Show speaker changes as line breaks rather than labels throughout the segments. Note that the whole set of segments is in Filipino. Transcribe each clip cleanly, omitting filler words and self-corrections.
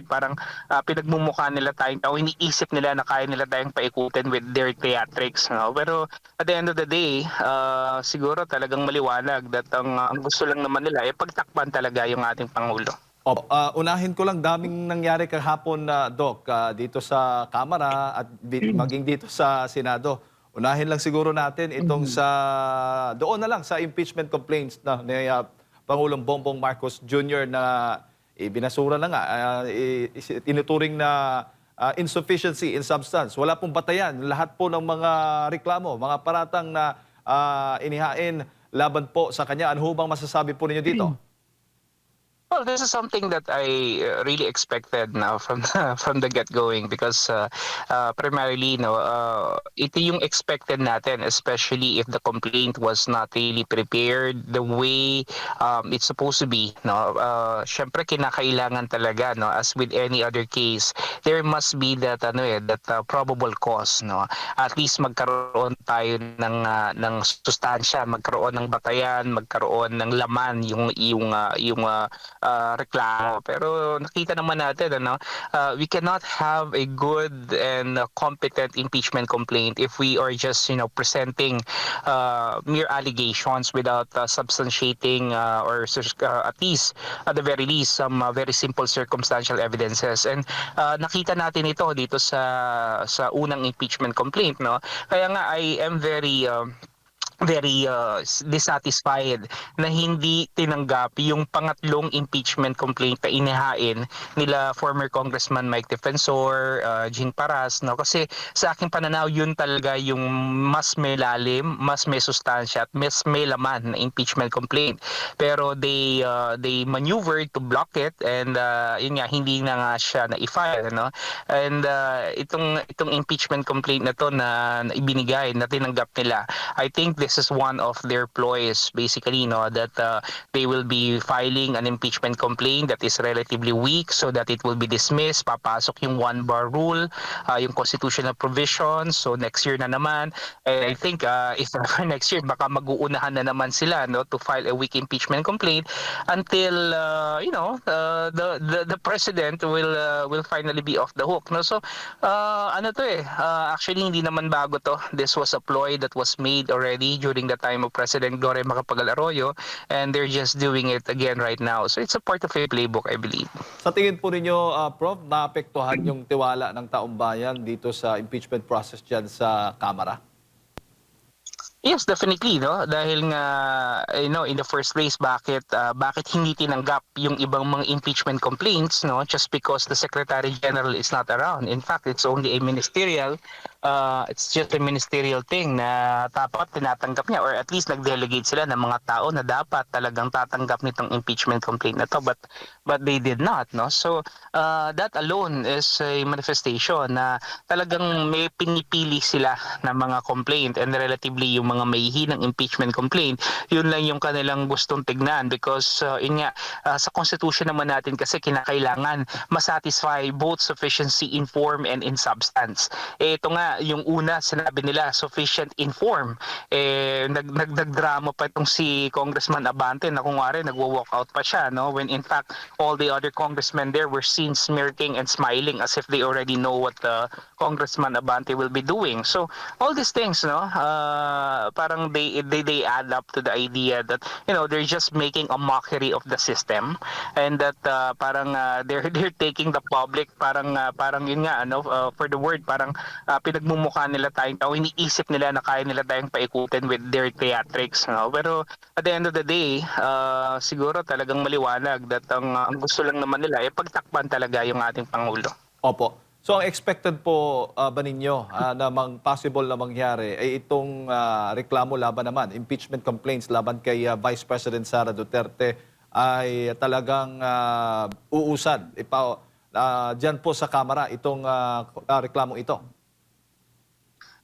parang pinagmumukha nila tayong tao, iniisip nila na kaya nila tayong paikutin with their theatrics, no? Pero at the end of the day, siguro talagang maliwanag that ang gusto lang naman nila ay pagtakpan talaga yung ating Pangulo.
Opo, unahin ko lang daming nangyari kahapon na Doc, dito sa Kamara at maging dito sa Senado. Unahin lang siguro natin itong
Mhm.
sa doon na lang sa impeachment complaints na ni Pangulong Bongbong Marcos Jr. na ibinasura na nga, tinuturing na insufficiency in substance. Wala pong batayan. Lahat po ng mga reklamo, mga paratang na inihain laban po sa kanya. Ano ho bang masasabi po ninyo dito?
Well, this is something that I really expected now from from the get going because primarily ito yung expected natin, especially if the complaint was not really prepared the way it's supposed to be, no. Syempre kinakailangan talaga, no, as with any other case, there must be that probable cause, no. At least magkaroon tayo ng sustansya, magkaroon ng batayan, magkaroon ng laman yung reklamo. Pero nakita naman natin, we cannot have a good and competent impeachment complaint if we are just presenting mere allegations without substantiating at least at the very least some very simple circumstantial evidences. And nakita natin ito dito sa unang impeachment complaint, no. Kaya nga I am very dissatisfied na hindi tinanggap yung pangatlong impeachment complaint na inihain nila former Congressman Mike Defensor, Jean Paras, no, kasi sa aking pananaw yun talaga yung mas may lalim, mas may sustansya at mas may laman na impeachment complaint. Pero they maneuvered to block it, and yun nga, hindi na nga siya na i-file, no. And itong impeachment complaint na to na ibinigay, na tinanggap nila, I think this is one of their ploys basically, no, that they will be filing an impeachment complaint that is relatively weak so that it will be dismissed. Papasok yung one bar rule, yung constitutional provisions. So next year na naman, I think if ever next year baka mag-uunahan na naman sila, no, to file a weak impeachment complaint until the president will finally be off the hook, no. So actually hindi naman bago to. This was a ploy that was made already during the time of President Gloria Macapagal Arroyo, and they're just doing it again right now. So it's a part of a playbook, I believe.
Sa tingin po ninyo, Prof, naapektuhan yung tiwala ng taong bayan dito sa impeachment process dyan sa Kamara?
Yes, definitely, no? Dahil nga, in the first place, bakit hindi tinanggap yung ibang mga impeachment complaints, no? Just because the Secretary General is not around. In fact, it's just a ministerial thing na dapat tinatanggap niya, or at least nag-delegate sila ng mga tao na dapat talagang tatanggap nitong impeachment complaint na to, but they did not, no? So that alone is a manifestation na talagang may pinipili sila na mga complaint, and relatively yung mga mahihinang impeachment complaint, yun lang yung kanilang gustong tignan because sa constitution naman natin kasi kinakailangan masatisfy both sufficiency in form and in substance. Ito nga yung una, sinabi nila sufficient in form, nagdrama pa itong si Congressman Abante na kung wari nagwo-walk out pa siya, no, when in fact all the other congressmen there were seen smirking and smiling as if they already know what Congressman Abante will be doing. So all these things, no, parang they add up to the idea that they're just making a mockery of the system, and that parang they're taking the public, parang yun nga, for the word, parang pinagmumukha nila tayong tao, iniisip nila na kaya nila tayong paikutin with their theatrics, no. Pero at the end of the day, siguro talagang maliwanag that ang gusto lang naman nila ay pagtakpan talaga yung ating Pangulo.
Opo. So ang expected po ba ninyo na possible na mangyari ay itong reklamo laban naman, impeachment complaints laban kay Vice President Sara Duterte ay talagang uusad dyan po sa Kamara itong reklamong ito?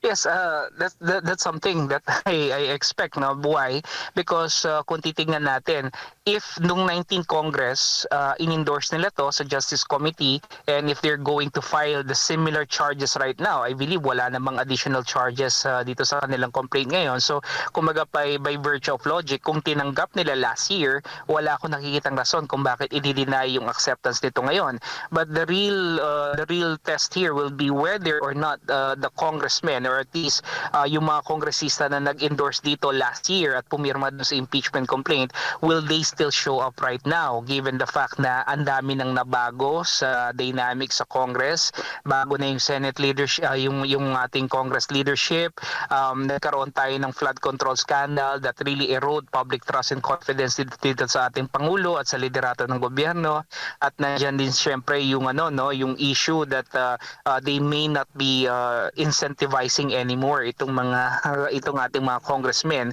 Yes, that's something that I expect, no? Why? Because kung titingnan natin, if nung 19th Congress, in-endorse nila to sa Justice Committee, and if they're going to file the similar charges right now, I believe wala namang additional charges dito sa kanilang complaint ngayon. So, kumaga by virtue of logic, kung tinanggap nila last year, wala akong nakikitang rason kung bakit i-deny yung acceptance nito ngayon. But the real test here will be whether or not the congressmen, or at least yung mga kongresista na nag-endorse dito last year at pumirma dun sa impeachment complaint, will they still show up right now given the fact na ang dami nang nabago sa dynamic sa Congress, bago na yung Senate leadership, yung ating Congress leadership, nagkaroon tayo ng flood control scandal that really erode public trust and confidence dito sa ating pangulo at sa liderato ng gobyerno, at nandiyan din syempre yung yung issue that they may not be incentivizing anymore itong ating mga congressmen,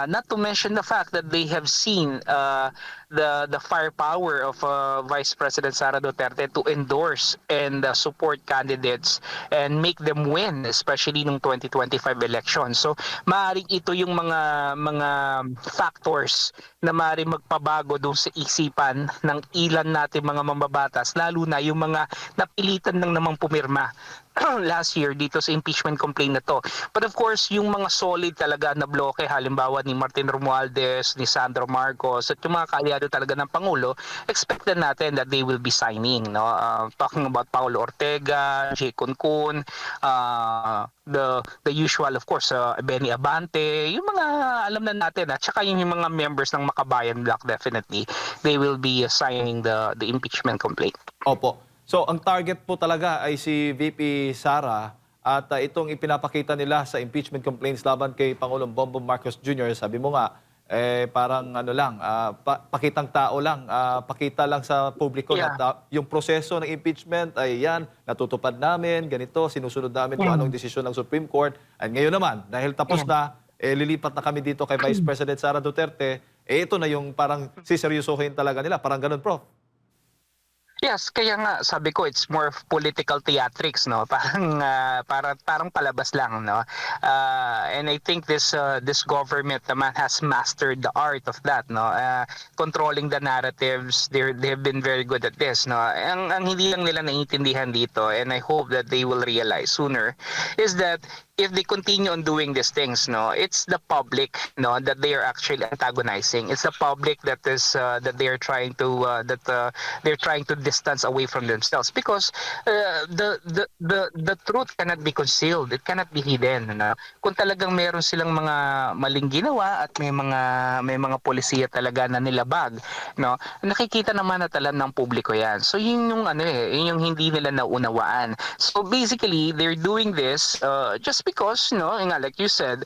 not to mention the fact that they have seen the firepower of Vice President Sara Duterte to endorse and support candidates and make them win, especially nung 2025 election. So maaaring ito yung mga factors na maaaring magpabago doon sa isipan ng ilan natin mga mambabatas, lalo na yung mga napilitan lang namang pumirma last year dito sa impeachment complaint na to. But of course, yung mga solid talaga na bloke, halimbawa ni Martin Romualdez, ni Sandro Marcos, at yung mga kaalyado talaga ng Pangulo, expected natin that they will be signing. No? Talking about Paulo Ortega, Jay Cuncun, the usual, of course, Benny Abante, yung mga alam na natin, at saka yung mga members ng Makabayan Bloc, definitely, they will be signing the impeachment complaint.
Opo. So ang target po talaga ay si VP Sara, at itong ipinapakita nila sa impeachment complaints laban kay Pangulong Bongbong Marcos Jr., sabi mo nga, parang pakitang tao lang, pakita lang sa publiko
Yeah.
na yung proseso ng impeachment ay yan, natutupad namin, ganito, sinusunod namin kung anong desisyon ng Supreme Court. At ngayon naman, dahil tapos na, lilipat na kami dito kay Vice President Sara Duterte, ito na yung parang siseryosohin talaga nila, parang ganun, Prof.
Yes, kaya nga sabi ko it's more of political theatrics, no. Parang palabas lang, no. And I think this government naman has mastered the art of that, no. Controlling the narratives. They've been very good at this, no. Ang hindi lang nila naiintindihan dito, and I hope that they will realize sooner, is that if they continue on doing these things, no, it's the public, no, that they are actually antagonizing. It's the public that is that they are trying to they're trying to distance away from themselves, because the truth cannot be concealed. It cannot be hidden. No? Kung talagang meron silang mga maling ginawa at may mga polisiya talaga na nilabag, no, nakikita naman na talam ng publiko yan. So yun yung yun yung hindi nila naunawaan. So basically, they're doing this just because, like you said,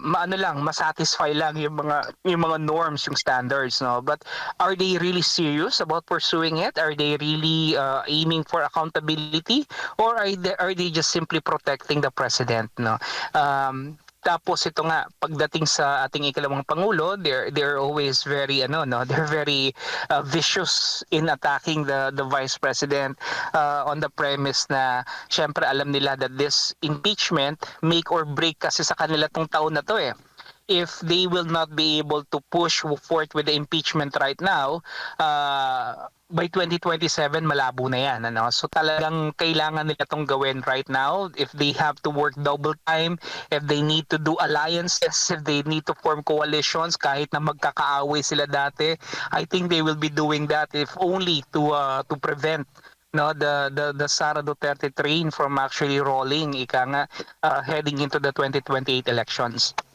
masatisfy lang yung mga norms, yung standards, no. But are they really serious about pursuing it? Are they really aiming for accountability, or are they just simply protecting the president, no? Tapos ito nga, pagdating sa ating ikalawang pangulo, they're always very they're very vicious in attacking the vice president, on the premise na syempre alam nila that this impeachment make or break kasi sa kanila tong taon na to eh. If they will not be able to push forth with the impeachment right now, by 2027 malabo na yan, so talagang kailangan nila tong gawin right now. If they have to work double time, if they need to do alliances, if they need to form coalitions kahit na magkakaaway sila dati, I think they will be doing that, if only to prevent the Sara Duterte train from actually rolling, ika nga, heading into the 2028 elections.